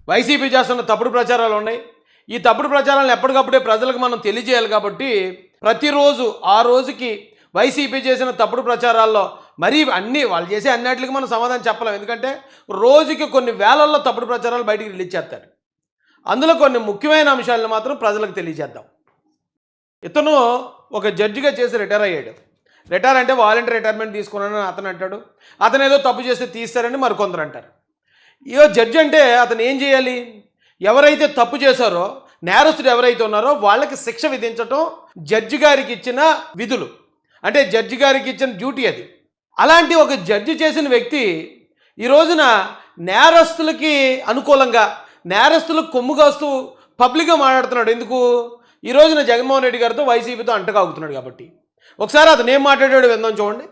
YCP చేస్తున్న తప్పుడు ప్రచారాలు ఉన్నాయి. ఈ తప్పుడు ప్రచారాలను ఎప్పటికప్పుడే ప్రజలకు మనం తెలియజేయాలి. కాబట్టి ప్రతిరోజు ఆ రోజుకి వైసీపీ చేసిన తప్పుడు ప్రచారాల్లో మరీ అన్నీ వాళ్ళు చేసే అన్నిటికి మనం సమాధానం చెప్పలేం. ఎందుకంటే రోజుకి కొన్ని వేలల్లో తప్పుడు ప్రచారాలు బయటికి రిలీజ్ చేస్తారు. అందులో కొన్ని ముఖ్యమైన అంశాలను మాత్రం ప్రజలకు తెలియజేద్దాం. ఇతను ఒక జడ్జిగా చేసి రిటైర్ అయ్యాడు. రిటైర్ అంటే వాలంటీర్ రిటైర్మెంట్ తీసుకున్నానని అతను అంటాడు. అతను ఏదో తప్పు చేస్తే తీస్తారని మరికొందరు అంటారు. ఇయో జడ్జి అంటే అతను ఏం చేయాలి? ఎవరైతే తప్పు చేశారో, నేరస్తుడు ఎవరైతే ఉన్నారో వాళ్ళకి శిక్ష విధించటం జడ్జి గారికి ఇచ్చిన విధులు, అంటే జడ్జి గారికి ఇచ్చిన డ్యూటీ అది. అలాంటి ఒక జడ్జి చేసిన వ్యక్తి ఈ రోజున నేరస్తులకి అనుకూలంగా నేరస్తులకు కొమ్ము కాస్తూ పబ్లిక్గా మాట్లాడుతున్నాడు. ఎందుకు? ఈ రోజున జగన్మోహన్ రెడ్డి గారితో వైసీపీతో అంటకాగుతున్నాడు కాబట్టి. ఒకసారి అతను ఏం మాట్లాడాడు విందాం చూడండి.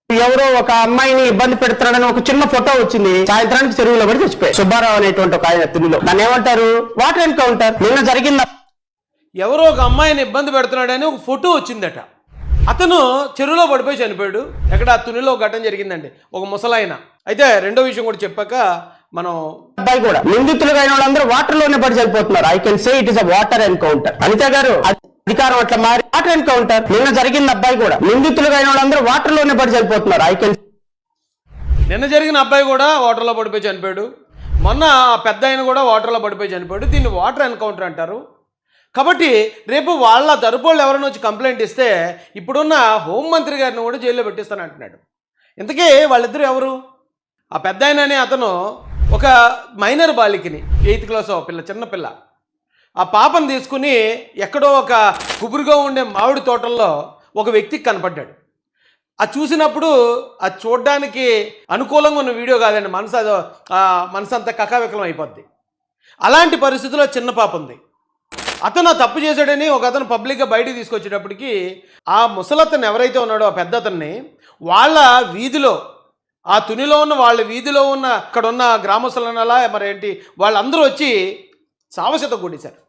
ఎవరో ఒక అమ్మాయిని ఇబ్బంది పెడుతున్నాడని ఒక చిన్న ఫోటో వచ్చింది. సాయంత్రానికి చెరువులో పడి చచ్చిపోయి సుబ్బారావు అనేటువంటి ఒక ఆయన తునిలో. దాన్ని ఏమంటారు? Water encounter. నిన్న జరిగింది. ఎవరో ఒక అమ్మాయిని ఇబ్బంది పెడుతున్నాడని ఒక ఫోటో వచ్చిందట. అతను చెరువులో పడిపోయి చనిపోయాడు. ఎక్కడ? తునిలో ఒక ఘటన జరిగిందండి, ఒక ముసలాయన. అయితే రెండో విషయం కూడా చెప్పాక మనం అబ్బాయి కూడా నిందితులుగా అయిన వాళ్ళందరూ వాటర్ లోనే పడి చనిపోతున్నారు. I can say it is a water encounter. Anita గారు అధికారం అట్లా మారి వాటర్ ఎన్కౌంటర్. నిన్న జరిగింది. అబ్బాయి కూడా నిందితులుగా అయిన వాళ్ళందరూ వాటర్ లోనే పడి చనిపోతున్నారు. నిన్న జరిగిన అబ్బాయి కూడా వాటర్లో పడిపోయి చనిపోయాడు. మొన్న పెద్ద ఆయన కూడా వాటర్లో పడిపోయి చనిపోయాడు. దీన్ని వాటర్ ఎన్కౌంటర్ అంటారు. కాబట్టి రేపు వాళ్ళ తరపుళ్ళు ఎవరైనా వచ్చి కంప్లైంట్ ఇస్తే ఇప్పుడున్న హోంమంత్రి గారిని కూడా జైల్లో పెట్టిస్తాను అంటున్నాడు. ఇంతకీ వాళ్ళిద్దరూ ఎవరు? ఆ పెద్ద ఆయన అనే అతను ఒక మైనర్ బాలికని, 8th క్లాస్ పిల్ల, చిన్నపిల్ల, ఆ పాపను తీసుకుని ఎక్కడో ఒక గుబురుగా ఉండే మామిడి తోటల్లో ఒక వ్యక్తికి కనపడ్డాడు. అది చూసినప్పుడు అది చూడడానికి అనుకూలంగా ఉన్న వీడియో కాదండి. మనసు అంతా కకావికలం అయిపోద్ది. అలాంటి పరిస్థితుల్లో చిన్న పాప ఉంది. అతను తప్పు చేశాడని ఒక అతను పబ్లిక్గా బయటికి తీసుకొచ్చేటప్పటికి ఆ ముసలతను ఎవరైతే ఉన్నాడో ఆ పెద్ద అతన్ని వాళ్ళ వీధిలో, ఆ తునిలో ఉన్న వాళ్ళ వీధిలో ఉన్న అక్కడ ఉన్న గ్రామస్తులనలా మరేంటి వాళ్ళందరూ వచ్చి సావశత కొట్టేశారు.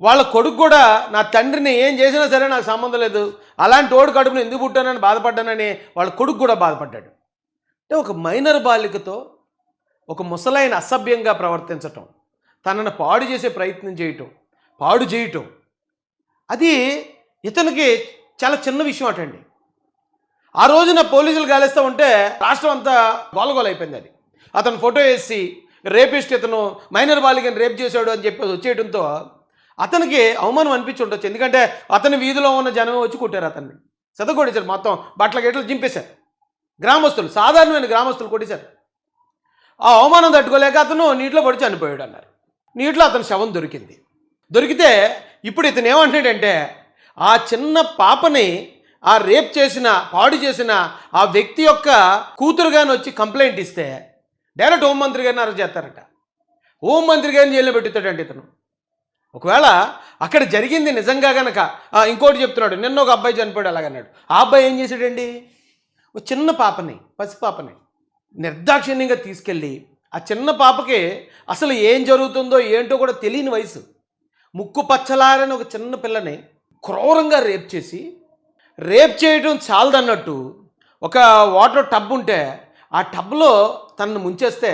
వాళ్ళ కొడుకు కూడా నా తండ్రిని ఏం చేసినా సరే నాకు సంబంధం లేదు, అలాంటి తోడు కడుపును ఎందుకు పుట్టానని బాధపడ్డానని వాళ్ళ కొడుకు కూడా బాధపడ్డాడు. అంటే ఒక మైనర్ బాలికతో ఒక ముసలైన అసభ్యంగా ప్రవర్తించటం, తనను పాడు చేసే ప్రయత్నం చేయటం, పాడు చేయటం, అది ఇతనికి చాలా చిన్న విషయం అటండి. ఆ రోజున పోలీసులు గాలిస్తూ ఉంటే రాష్ట్రం అంతా గోలగోల అయిపోయింది. అది అతను ఫోటో వేసి రేపిస్ట్, ఇతను మైనర్ బాలికని రేప్ చేశాడు అని చెప్పి వచ్చేయడంతో అతనికి అవమానం అనిపించి ఉండొచ్చు. ఎందుకంటే అతని వీధిలో ఉన్న జనం వచ్చి కొట్టారు, అతన్ని కొట్టేశారు, మొత్తం బట్టల గేట్లు చింపేశారు. గ్రామస్తులు, సాధారణమైన గ్రామస్తులు కొట్టేశారు. ఆ అవమానం తట్టుకోలేక అతను నీటిలో పడి చనిపోయాడు అన్నారు. నీటిలో అతని శవం దొరికింది. దొరికితే ఇప్పుడు ఇతను ఏమంటాడంటే ఆ చిన్న పాపని ఆ రేప్ చేసిన, పాడు చేసిన ఆ వ్యక్తి యొక్క కూతురుగాని వచ్చి కంప్లైంట్ ఇస్తే డైరెక్ట్ హోంమంత్రి గారిని అరెస్ట్ చేస్తారట. హోంమంత్రి గారిని జైల్లో పెట్టుతాడంటే ఇతను. ఒకవేళ అక్కడ జరిగింది నిజంగా గనక, ఇంకోటి చెప్తున్నాడు, నిన్న ఒక అబ్బాయి చనిపోయాడు అలాగన్నాడు. ఆ అబ్బాయి ఏం చేశాడండి? ఒక చిన్న పాపని, పసిపాపని నిర్దాక్షిణ్యంగా తీసుకెళ్ళి ఆ చిన్న పాపకి అసలు ఏం జరుగుతుందో ఏంటో కూడా తెలియని వయసు, ముక్కు పచ్చలారని ఒక చిన్న పిల్లని క్రూరంగా రేప్ చేయడం చాలదన్నట్టు ఒక వాటర్ టబ్ ఉంటే ఆ టబ్లో తనను ముంచేస్తే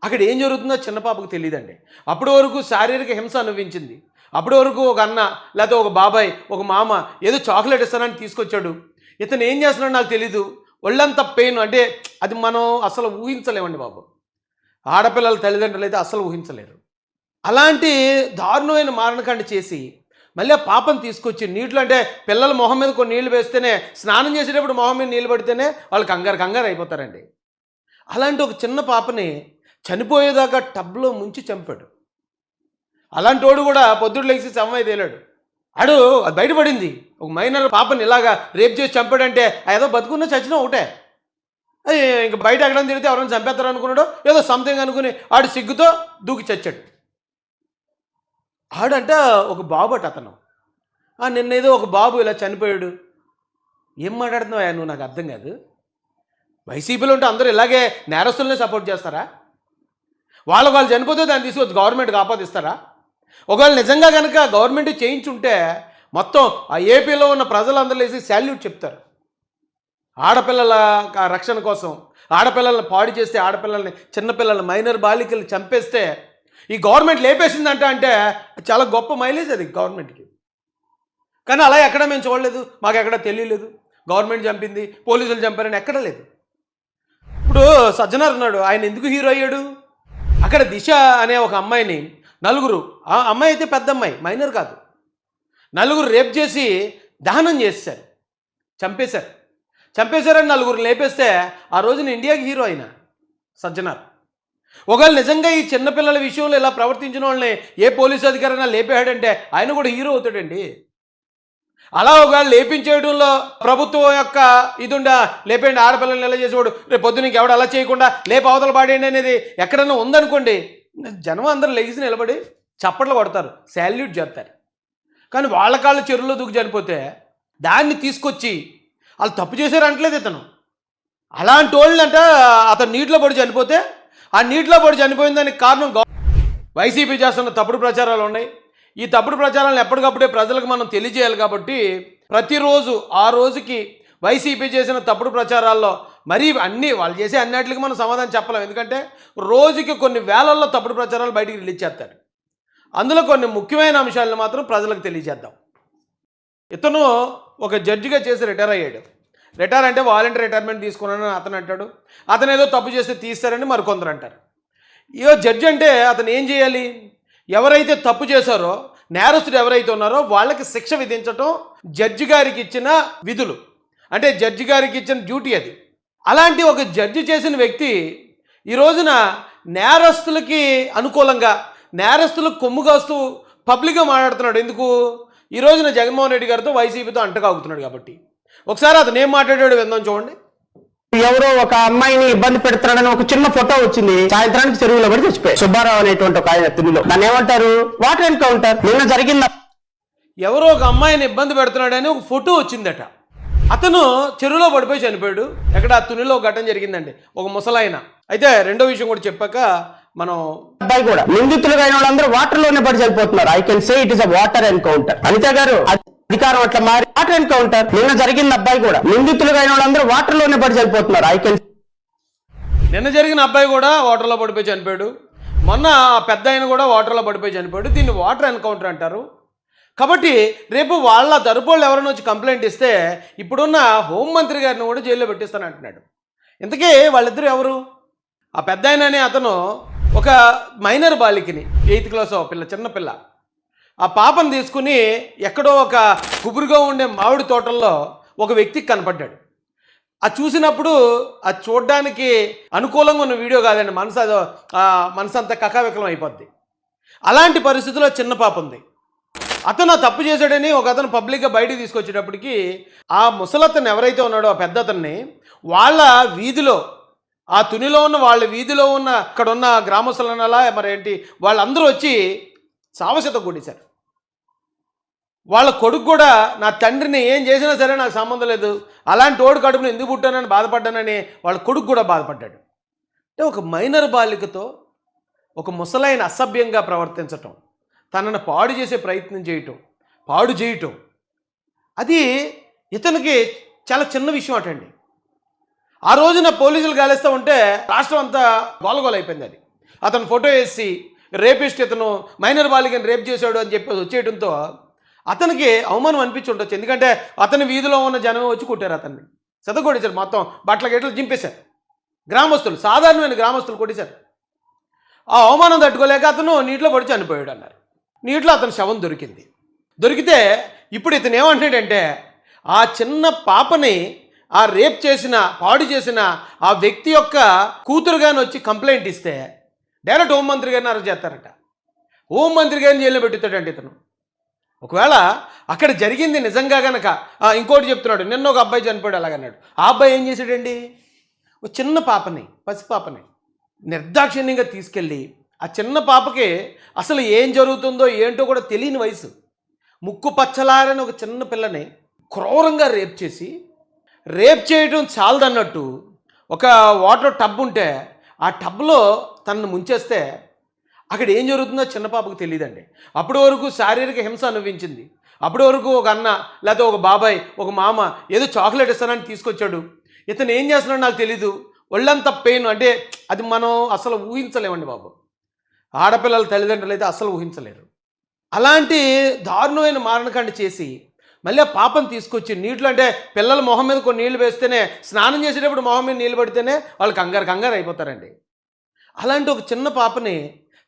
అక్కడ ఏం జరుగుతుందో చిన్న పాపకు తెలియదండి. అప్పటి వరకు శారీరక హింస అనుభవించింది. అప్పటి వరకు ఒక అన్న లేకపోతే ఒక బాబాయ్, ఒక మామ ఏదో చాక్లెట్ ఇస్తానని తీసుకొచ్చాడు. ఇతను ఏం చేస్తున్నాడో నాకు తెలీదు. ఒళ్ళంతా పెయిన్, అంటే అది మనం అసలు ఊహించలేమండి బాబు. ఆడపిల్లల తల్లిదండ్రులు అయితే అసలు ఊహించలేరు. అలాంటి దారుణమైన మారణకాండ చేసి మళ్ళీ ఆ పాపను తీసుకొచ్చి నీటిలో, అంటే పిల్లల మొహం మీద కొన్ని నీళ్లు వేస్తేనే, స్నానం చేసేటప్పుడు మొహం మీద నీళ్ళు పడితేనే వాళ్ళు కంగారు అయిపోతారండి. అలాంటి ఒక చిన్న పాపని చనిపోయేదాకా టబ్లో ముంచి చంపాడు. అలాంటి వాడు కూడా పొద్దుడు లేచి శవమై తేలాడు. అది బయటపడింది. ఒక మైనర్ పాపని ఇలాగా రేప్ చేసి చంపాడంటే ఏదో బతుకున్నా చచ్చినా ఒకటే. ఇంక బయట ఎక్కడ తిరిగితే ఎవరైనా చంపేస్తారు అనుకున్నాడో ఏదో సంథింగ్ అనుకుని ఆడు సిగ్గుతో దూకి చచ్చాడు. ఆడంట ఒక బాబు అట అతను. నిన్నేదో ఒక బాబు ఇలా చనిపోయాడు. ఏం మాట్లాడుతున్నావా నువ్వు? నాకు అర్థం కాదు. వైసీపీలో ఉంటే అందరూ ఇలాగే నేరస్తులనే సపోర్ట్ చేస్తారా? వాళ్ళు చనిపోతే దాన్ని తీసుకొచ్చి గవర్నమెంట్కి ఆపాదిస్తారా? ఒకవేళ నిజంగా కనుక గవర్నమెంట్ చేయించుంటే మొత్తం ఆ ఏపీలో ఉన్న ప్రజలందరూ వేసి శాల్యూట్ చెప్తారు. ఆడపిల్లల రక్షణ కోసం, ఆడపిల్లల్ని పాడు చేస్తే, ఆడపిల్లల్ని, చిన్నపిల్లల్ని, మైనర్ బాలికల్ని చంపేస్తే ఈ గవర్నమెంట్ లేపేసిందంట అంటే చాలా గొప్ప మైలేజ్ అది గవర్నమెంట్కి. కానీ అలా ఎక్కడ మేము చూడలేదు, మాకు ఎక్కడ తెలియలేదు, గవర్నమెంట్ చంపింది, పోలీసులు చంపారని ఎక్కడ లేదు. ఇప్పుడు సజ్జనార్ ఉన్నాడు, ఆయన ఎందుకు హీరో అయ్యాడు? అక్కడ దిశ అనే ఒక అమ్మాయిని నలుగురు, ఆ అమ్మాయి అయితే పెద్ద అమ్మాయి, మైనర్ కాదు, నలుగురు రేప్ చేసి దహనం చేశారు, చంపేశారని నలుగురు లేపేస్తే ఆ రోజున ఇండియాకి హీరో అయిన సజ్జనార్. ఒకవేళ నిజంగా ఈ చిన్నపిల్లల విషయంలో ఇలా ప్రవర్తించిన వాళ్ళని ఏ పోలీసు అధికారైనా లేపేయాడంటే ఆయన కూడా హీరో అవుతాడండి. అలా ఒకవేళ లేపించేయడంలో ప్రభుత్వం యొక్క ఇది ఉండా, లేపేయండి ఆడపిల్లల్ని ఎలా చేసేవాడు, రేపు పొద్దున్నకి ఎవడు అలా చేయకుండా లేపి అవతల పాడేయండి అనేది ఎక్కడన్నా ఉందనుకోండి, జనం అందరూ లెగిసి నిలబడి చప్పట్లు కొడతారు, శాల్యూట్ చేస్తారు. కానీ వాళ్ళ కాళ్ళు చెరువులో దూకి చనిపోతే దాన్ని తీసుకొచ్చి వాళ్ళు తప్పు చేశారు అంటలేదు ఇతను. అలాంటి వాళ్ళంట అతను నీటిలో పడి చనిపోతే ఆ నీటిలో పడి చనిపోయిన దానికి కారణం వైసీపీ చేస్తున్న తప్పుడు ప్రచారాలు ఉన్నాయి. ఈ తప్పుడు ప్రచారాలను ఎప్పటికప్పుడే ప్రజలకు మనం తెలియజేయాలి. కాబట్టి ప్రతిరోజు ఆ రోజుకి వైసీపీ చేసిన తప్పుడు ప్రచారాల్లో మరీ అన్నీ వాళ్ళు చేసే అన్నిటికి మనం సమాధానం చెప్పలేం. ఎందుకంటే రోజుకి కొన్ని వేలల్లో తప్పుడు ప్రచారాలు బయటికి రిలీజ్ చేస్తారు. అందులో కొన్ని ముఖ్యమైన అంశాలను మాత్రం ప్రజలకు తెలియజేద్దాం. ఇతను ఒక జడ్జిగా చేసి రిటైర్ అయ్యాడు. రిటైర్ అంటే వాలంటీర్ రిటైర్మెంట్ తీసుకున్నానని అతను అంటాడు. అతను ఏదో తప్పు చేస్తే తీస్తారని మరికొందరు అంటారు. ఇయో జడ్జి అంటే అతను ఏం చేయాలి? ఎవరైతే తప్పు చేశారో, నేరస్తుడు ఎవరైతే ఉన్నారో వాళ్ళకి శిక్ష విధించటం జడ్జి గారికి ఇచ్చిన విధులు, అంటే జడ్జి గారికి ఇచ్చిన డ్యూటీ అది. అలాంటి ఒక జడ్జి చేసిన వ్యక్తి ఈ రోజున నేరస్తులకి అనుకూలంగా, నేరస్తులకు కొమ్ము కాస్తూ పబ్లిక్గా మాట్లాడుతున్నాడు. ఎందుకు? ఈ రోజున జగన్మోహన్ రెడ్డి గారితో వైసీపీతో అంటకాగుతున్నాడు కాబట్టి. ఒకసారి అతను ఏం మాట్లాడాడు విందాం, చూడండి. ఎవరో ఒక అమ్మాయిని ఇబ్బంది పెడుతున్నాడని ఒక చిన్న ఫోటో వచ్చింది, సాయంత్రానికి చెరువులో పడి చచ్చిపోయి సుబ్బారావు అనేటువంటి ఒక ఆయన తునిలో. దాన్ని ఏమంటారు? Water encounter. నిన్న జరిగింది. ఎవరో ఒక అమ్మాయిని ఇబ్బంది పెడుతున్నాడని ఒక ఫోటో వచ్చిందట. అతను చెరువులో పడిపోయి చనిపోయాడు. ఎక్కడ? తునిలో ఘటన జరిగిందండి, ఒక ముసలాయన. అయితే రెండో విషయం కూడా చెప్పాక మనం అబ్బాయి కూడా నిందితులుగా అయిన వాళ్ళందరూ వాటర్ లోనే పడి చనిపోతున్నారు. I can say it is a water encounter. Anita గారు అధికారం అట్లా మారి వాటర్ ఎన్కౌంటర్. నిన్న జరిగింది అబ్బాయి కూడా నిందితులుగా అయిన వాళ్ళందరూ వాటర్ లోనే పడి చనిపోతున్నారు. ఐ కెన్ నిన్న జరిగిన అబ్బాయి కూడా వాటర్లో పడిపోయి చనిపోయాడు. మొన్న పెద్ద ఆయన కూడా వాటర్లో పడిపోయి చనిపోయాడు. దీన్ని వాటర్ ఎన్కౌంటర్ అంటారు. కాబట్టి రేపు వాళ్ళ తరపుళ్ళు ఎవరైనా వచ్చి కంప్లైంట్ ఇస్తే ఇప్పుడున్న హోంమంత్రి గారిని కూడా జైల్లో పెట్టిస్తానంటున్నాడు. ఇంతకీ వాళ్ళిద్దరూ ఎవరు? ఆ పెద్ద ఆయన అనే అతను ఒక మైనర్ బాలికని, 8th క్లాస్ పిల్ల, చిన్నపిల్ల, ఆ పాపను తీసుకుని ఎక్కడో ఒక గుబురుగా ఉండే మామిడి తోటల్లో ఒక వ్యక్తికి కనపడ్డాడు. అది చూసినప్పుడు అది చూడడానికి అనుకూలంగా ఉన్న వీడియో కాదండి, మనసు అంతా కకావికలం అయిపోద్ది. అలాంటి పరిస్థితుల్లో చిన్న పాప ఉంది. అతను తప్పు చేశాడని ఒక అతను పబ్లిక్గా బయటికి తీసుకొచ్చేటప్పటికి ఆ ముసలతను ఎవరైతే ఉన్నాడో ఆ పెద్ద అతన్ని వాళ్ళ వీధిలో, ఆ తునిలో ఉన్న వాళ్ళ వీధిలో ఉన్న అక్కడ ఉన్న గ్రామస్తులనలా మరేంటి వాళ్ళందరూ వచ్చి సావశత కొట్టేశారు. వాళ్ళ కొడుకు కూడా నా తండ్రిని ఏం చేసినా సరే నాకు సంబంధం లేదు, అలాంటి తోడు కడుపును ఎందుకు పుట్టానని బాధపడ్డానని వాళ్ళ కొడుకు కూడా బాధపడ్డాడు. అంటే ఒక మైనర్ బాలికతో ఒక ముసలైన అసభ్యంగా ప్రవర్తించటం, తనను పాడు చేసే ప్రయత్నం చేయటం, పాడు చేయటం, అది ఇతనికి చాలా చిన్న విషయం అటండి. ఆ రోజున పోలీసులు గాలిస్తూ ఉంటే రాష్ట్రం అంతా గోలగోల అయిపోయింది. అది అతను ఫోటో వేసి రేపిస్ట్, ఇతను మైనర్ బాలికని రేప్ చేశాడు అని చెప్పేసి వచ్చేయడంతో అతనికి అవమానం అనిపించి ఉండొచ్చు. ఎందుకంటే అతని వీధిలో ఉన్న జనం వచ్చి కొట్టారు, అతన్ని కొట్టేశారు, మొత్తం బట్టల గేట్లు చింపేశారు. గ్రామస్తులు, సాధారణమైన గ్రామస్తులు కొట్టేశారు. ఆ అవమానం తట్టుకోలేక అతను నీటిలో పడి చనిపోయాడు అన్నారు. నీటిలో అతని శవం దొరికితే ఇప్పుడు ఇతను ఏమంటాడంటే ఆ చిన్న పాపని ఆ రేప్ చేసిన, పాడు చేసిన ఆ వ్యక్తి యొక్క కూతురుగాని వచ్చి కంప్లైంట్ ఇస్తే డైరెక్ట్ హోంమంత్రి గారిని అరెస్ట్ చేస్తారట. హోంమంత్రి గారిని జైల్లో పెట్టుతాడంటే ఇతను. ఒకవేళ అక్కడ జరిగింది నిజంగా గనక, ఇంకోటి చెప్తున్నాడు, నిన్న ఒక అబ్బాయి చనిపోయాడు అలాగన్నాడు. ఆ అబ్బాయి ఏం చేశాడండి? ఒక చిన్న పాపని, పసిపాపని నిర్దాక్షిణ్యంగా తీసుకెళ్ళి ఆ చిన్న పాపకి అసలు ఏం జరుగుతుందో ఏంటో కూడా తెలియని వయసు, ముక్కు పచ్చలారని ఒక చిన్న పిల్లని క్రూరంగా రేప్ చేయడం చాలదన్నట్టు ఒక వాటర్ టబ్ ఉంటే ఆ టబ్లో తనను ముంచేస్తే అక్కడ ఏం జరుగుతుందో చిన్న పాపకు తెలియదండి. అప్పటి వరకు శారీరక హింస అనుభవించింది. అప్పటి వరకు ఒక అన్న లేకపోతే ఒక బాబాయ్, ఒక మామ ఏదో చాక్లెట్ ఇస్తానని తీసుకొచ్చాడు. ఇతను ఏం చేస్తున్నాడో నాకు తెలీదు, ఒళ్ళంత పెయిన్ అంటే అది మనం అసలు ఊహించలేమండి బాబు. ఆడపిల్లల తల్లిదండ్రులు అయితే అసలు ఊహించలేరు. అలాంటి దారుణమైన మారణకాండ చేసి మళ్ళీ ఆ పాపను తీసుకొచ్చి నీటిలో, అంటే పిల్లల మొహం మీద కొన్ని నీళ్లు వేస్తేనే, స్నానం చేసేటప్పుడు మొహం మీద నీళ్ళు పడితేనే వాళ్ళు కంగారు అయిపోతారండి. అలాంటి ఒక చిన్న పాపని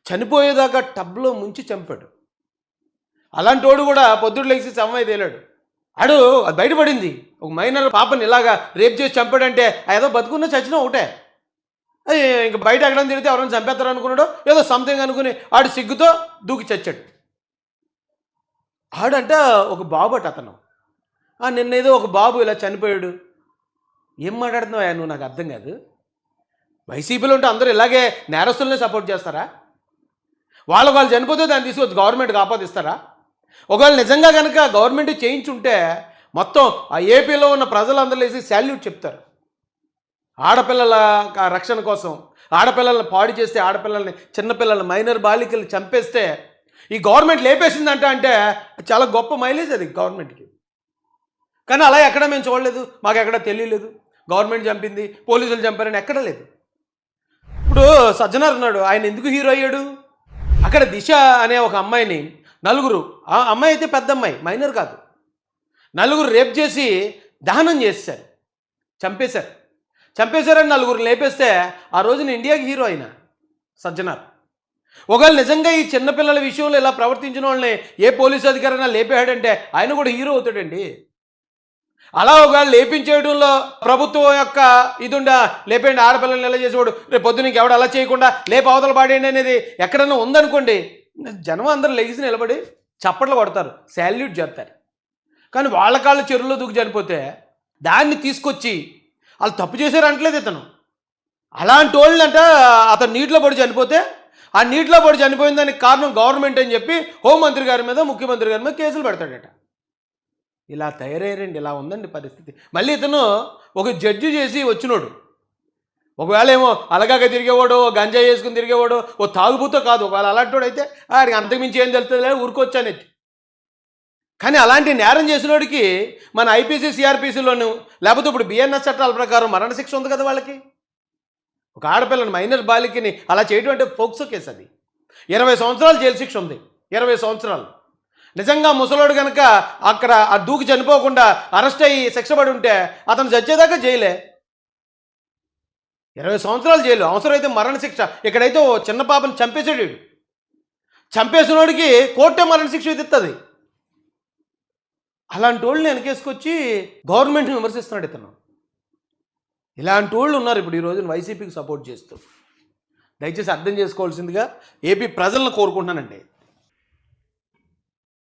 చనిపోయేదాకా టబ్లో ముంచి చంపాడు. అలాంటి వాడు కూడా పొద్దుడు లేచి శవం తేలాడు. ఆడు అది బయటపడింది. ఒక మైనర్ పాపని ఇలాగా రేప్ చేసి చంపాడంటే ఏదో బతుకున్న చచ్చినా ఒకటే. అది ఇంక బయట ఎక్కడ తిరిగితే ఎవరైనా చంపేస్తారు అనుకున్నాడో ఏదో సంథింగ్ అనుకుని ఆడు సిగ్గుతో దూకి చచ్చాడు. ఆడంట ఒక బాబు అట అతను. నిన్నేదో ఒక బాబు ఇలా చనిపోయాడు. ఏం మాట్లాడుతున్నావు నువ్వు? నాకు అర్థం కాదు. వైసీపీలో ఉంటే అందరూ ఇలాగే నేరస్తులనే సపోర్ట్ చేస్తారా? వాళ్ళు చనిపోతే దాన్ని తీసుకొచ్చి గవర్నమెంట్కి ఆపాదిస్తారా? ఒకవేళ నిజంగా కనుక గవర్నమెంట్ చేయించుంటే మొత్తం ఆ ఏపీలో ఉన్న ప్రజలందరూ వేసి శాల్యూట్ చెప్తారు. ఆడపిల్లల రక్షణ కోసం, ఆడపిల్లల్ని పాడు చేస్తే, ఆడపిల్లల్ని, చిన్నపిల్లల్ని, మైనర్ బాలికల్ని చంపేస్తే ఈ గవర్నమెంట్ లేపేసిందంట అంటే చాలా గొప్ప మైలేజ్ అది గవర్నమెంట్కి. కానీ అలా ఎక్కడ మేము చూడలేదు, మాకు ఎక్కడ తెలియలేదు. గవర్నమెంట్ చంపింది, పోలీసులు చంపారని ఎక్కడ లేదు. ఇప్పుడు సజ్జనార్ ఉన్నాడు, ఆయన ఎందుకు హీరో అయ్యాడు? అక్కడ దిశ అనే ఒక అమ్మాయిని నలుగురు, ఆ అమ్మాయి అయితే పెద్ద అమ్మాయి, మైనర్ కాదు, నలుగురు రేప్ చేసి దహనం చేశారు, చంపేశారని నలుగురు లేపేస్తే ఆ రోజున ఇండియాకి హీరో అయిన సజ్జనార్. ఒకవేళ నిజంగా ఈ చిన్నపిల్లల విషయంలో ఇలా ప్రవర్తించిన వాళ్ళని ఏ పోలీసు అధికారైనా లేపేయాడంటే ఆయన కూడా హీరో అవుతాడండి. అలా ఒకవేళ లేపించేయడంలో ప్రభుత్వం యొక్క ఇదుండా లేపేయండి, ఆడపిల్లల్ని ఎలా చేసేవాడు, రేపు పొద్దున ఎవడు అలా చేయకుండా లేపు అవతల పాడేయండి అనేది ఎక్కడన్నా ఉందనుకోండి, జనం అందరూ లెగిసి నిలబడి చప్పట్లు కొడతారు, శాల్యూట్ చేస్తారు. కానీ వాళ్ళ కాళ్ళు చెరువులో దూకి చనిపోతే దాన్ని తీసుకొచ్చి వాళ్ళు తప్పు చేశారు అంటలేదు ఇతను. అలాంటి వాళ్ళంట అతను నీటిలో పడి చనిపోతే ఆ నీటిలో పడి చనిపోయిన దానికి కారణం గవర్నమెంట్ అని చెప్పి హోంమంత్రి గారి మీద, ముఖ్యమంత్రి గారి మీద కేసులు పెడతాడట. ఇలా తయారయ్యారండి. ఇలా ఉందండి పరిస్థితి. మళ్ళీ ఇతను ఒక జడ్జి చేసి వచ్చినోడు. ఒకవేళ ఏమో అలగాగా తిరిగేవాడు, గంజా చేసుకుని తిరిగేవాడు, ఓ తాగుబోతో కాదు. ఒకవేళ అలాంటి అయితే ఆడికి అంతకుమించి ఏం తెలుస్తుంది, ఊరుకొచ్చానెత్తి. కానీ అలాంటి నేరం చేసినోడికి మన ఐపీసీ, సిఆర్పీసీలోను, లేకపోతే ఇప్పుడు బిఎన్ఎస్ చట్టాల ప్రకారం మరణశిక్ష ఉంది కదా వాళ్ళకి. ఒక ఆడపిల్లని, మైనర్ బాలికని అలా చేయడం అంటే పోక్సో కేసు. అది 20 సంవత్సరాలు జైలు శిక్ష ఉంది. 20 సంవత్సరాలు. నిజంగా ముసలోడు కనుక అక్కడ ఆ దూకి చనిపోకుండా అరెస్ట్ అయ్యి శిక్ష పడి ఉంటే అతను చచ్చేదాకా జైలే. 20 సంవత్సరాలు జైలు, అవసరమైతే మరణశిక్ష. ఇక్కడైతే ఓ చిన్న పాపని చంపేసాడు. చంపేసినోడికి కోర్టే మరణశిక్ష విధిస్తుంది. అలాంటి వాళ్ళని వెనకేసుకొచ్చి గవర్నమెంట్ని విమర్శిస్తున్నాడు ఇతను. ఇలాంటి వాళ్ళు ఉన్నారు ఇప్పుడు ఈ రోజున వైసీపీకి సపోర్ట్ చేస్తూ. దయచేసి అర్థం చేసుకోవాల్సిందిగా ఏపీ ప్రజలను కోరుకుంటున్నానండి.